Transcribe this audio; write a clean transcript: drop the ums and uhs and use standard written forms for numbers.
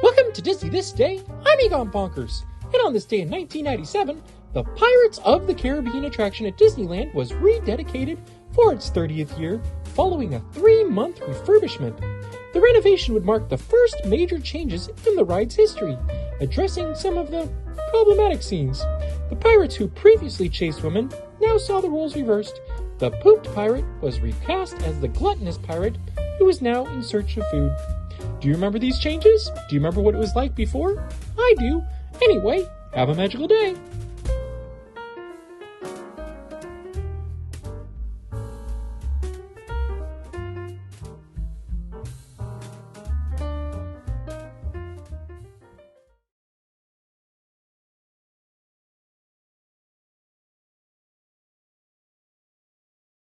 Welcome to Disney This Day. I'm Egon Bonkers. And on this day in 1997, the Pirates of the Caribbean attraction at Disneyland was rededicated for its 30th year following a 3-month refurbishment. The renovation would mark the first major changes in the ride's history, addressing some of the problematic scenes. The pirates who previously chased women now saw the roles reversed. The pooped pirate was recast as the Gluttonous Pirate, who was now in search of food. Do you remember these changes? Do you remember what it was like before? I do. Anyway, have a magical day.